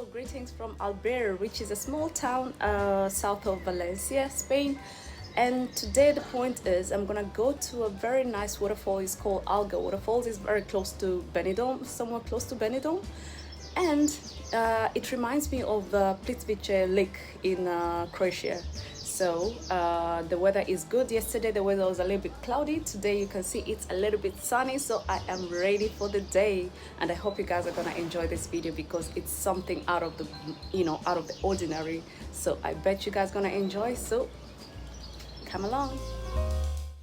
Hello, greetings from Albir, which is a small town south of Valencia, Spain. And today the point is I'm gonna go to a very nice waterfall. It's called Alga Waterfalls. It's very close to Benidorm, somewhat close to Benidorm. And it reminds me of the Plitvice Lake in Croatia. So the weather is good. Yesterday the weather was a little bit cloudy. Today you can see it's a little bit sunny. So I am ready for the day, and I hope you guys are gonna enjoy this video because it's something out of the out of the ordinary. So I bet you guys gonna enjoy. So come along.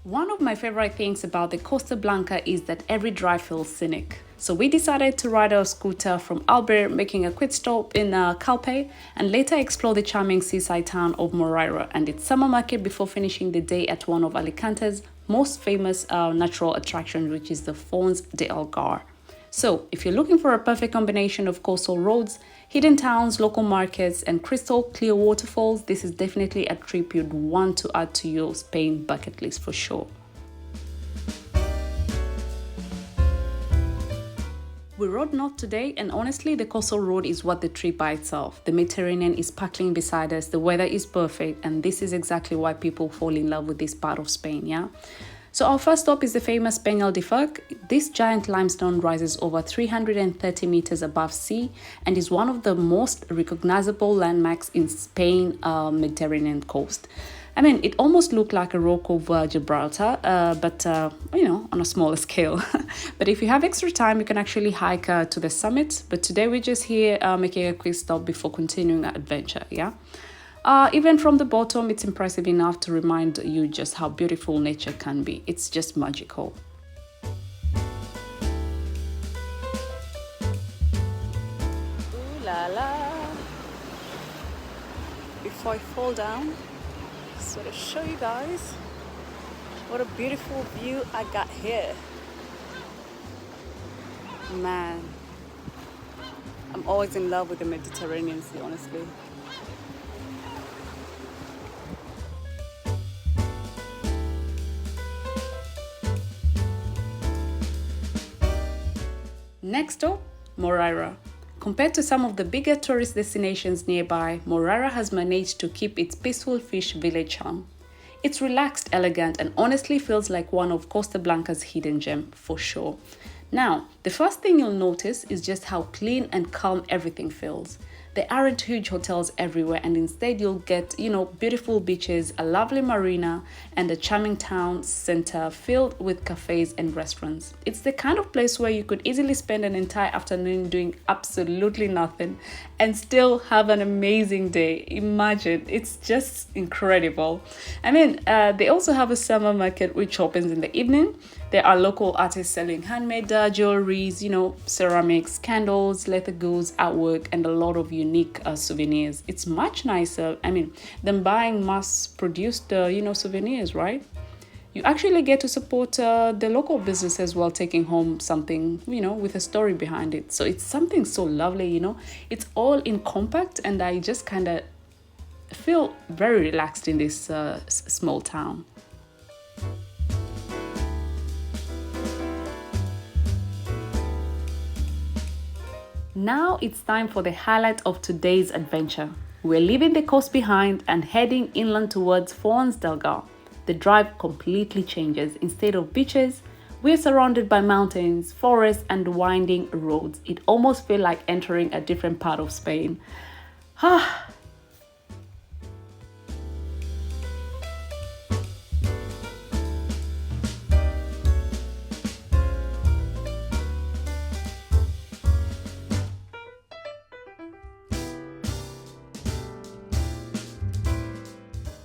One of my favorite things about the Costa Blanca is that every drive feels scenic. So we decided to ride our scooter from Albir, making a quick stop in Calpe, and later explore the charming seaside town of Moraira and its summer market before finishing the day at one of Alicante's most famous natural attractions, which is the Fons de Algar. So if you're looking for a perfect combination of coastal roads, hidden towns, local markets, and crystal clear waterfalls, this is definitely a trip you'd want to add to your Spain bucket list for sure. We rode north today, and honestly the coastal road is what the trip by itself. The Mediterranean is sparkling beside us, the weather is perfect, and this is exactly why people fall in love with this part of Spain, yeah? So our first stop is the famous Penyal de Foc. This giant limestone rises over 330 meters above sea and is one of the most recognizable landmarks in Spain's Mediterranean coast. I mean, it almost looked like a rock over Gibraltar, but on a smaller scale. But if you have extra time, you can actually hike to the summit. But today we're just here making a quick stop before continuing our adventure, yeah? Even from the bottom, it's impressive enough to remind you just how beautiful nature can be. It's just magical. Ooh la la. Before I fall down, just want to show you guys what a beautiful view I got here. Man, I'm always in love with the Mediterranean Sea, honestly. Next up, Moraira. Compared to some of the bigger tourist destinations nearby, Moraira has managed to keep its peaceful fish village charm. It's relaxed, elegant, and honestly feels like one of Costa Blanca's hidden gem for sure. Now, the first thing you'll notice is just how clean and calm everything feels. There aren't huge hotels everywhere, and instead you'll get, beautiful beaches, a lovely marina, and a charming town center filled with cafes and restaurants. It's the kind of place where you could easily spend an entire afternoon doing absolutely nothing and still have an amazing day. Imagine, it's just incredible. I mean, they also have a summer market which opens in the evening. There are local artists selling handmade jewelries, ceramics, candles, leather goods, artwork, and a lot of unique souvenirs. It's much nicer, than buying mass-produced, souvenirs, right? You actually get to support the local businesses while taking home something, with a story behind it. So it's something so lovely, It's all in compact, and I just kind of feel very relaxed in this small town. Now it's time for the highlight of today's adventure. We're leaving the coast behind and heading inland towards Fons de Algar. The drive completely changes. Instead of beaches, we're surrounded by mountains, forests, and winding roads. It almost feels like entering a different part of Spain.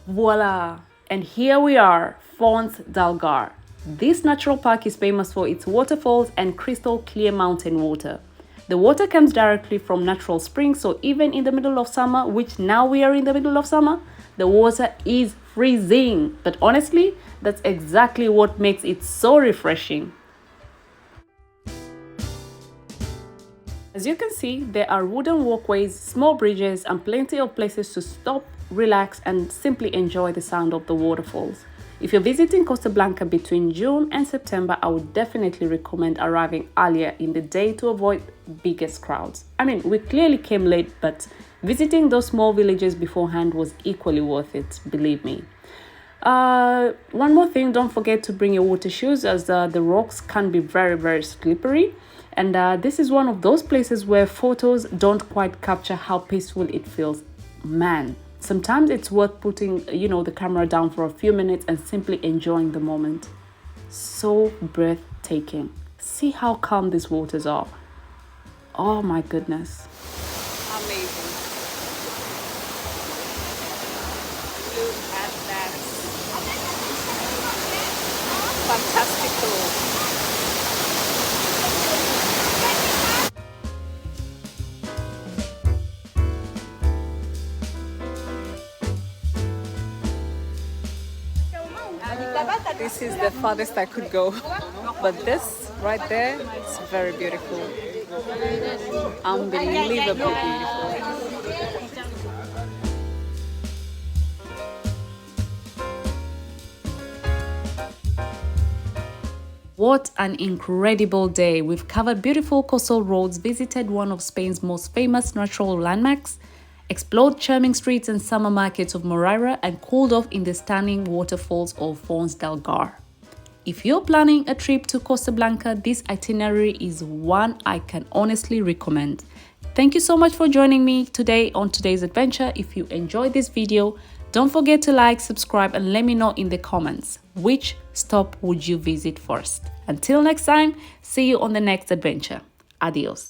Voila! And here we are, Fons de Algar. This natural park is famous for its waterfalls and crystal clear mountain water. The water comes directly from natural springs, so even in the middle of summer, which now we are in the middle of summer, the water is freezing. But honestly, that's exactly what makes it so refreshing. As you can see, there are wooden walkways, small bridges, and plenty of places to stop, relax, and simply enjoy the sound of the waterfalls. If you're visiting Costa Blanca between June and September, I would definitely recommend arriving earlier in the day to avoid biggest crowds. I mean, we clearly came late, but visiting those small villages beforehand was equally worth it, believe me. One more thing, don't forget to bring your water shoes, as the rocks can be very slippery. And this is one of those places where photos don't quite capture how peaceful it feels. Man, sometimes it's worth putting, the camera down for a few minutes and simply enjoying the moment. So breathtaking. See how calm these waters are. Oh my goodness. Amazing. Look at that. Fantastical. This is the farthest I could go, but this right there is very beautiful. Unbelievably beautiful. What an incredible day. We've covered beautiful coastal roads, visited one of Spain's most famous natural landmarks, explored charming streets and summer markets of Moraira, and cooled off in the stunning waterfalls of Fons del Gar. If you're planning a trip to Costa Blanca, this itinerary is one I can honestly recommend. Thank you so much for joining me today on today's adventure. If you enjoyed this video, don't forget to like, subscribe, and let me know in the comments which stop would you visit first. Until next time, see you on the next adventure. Adios.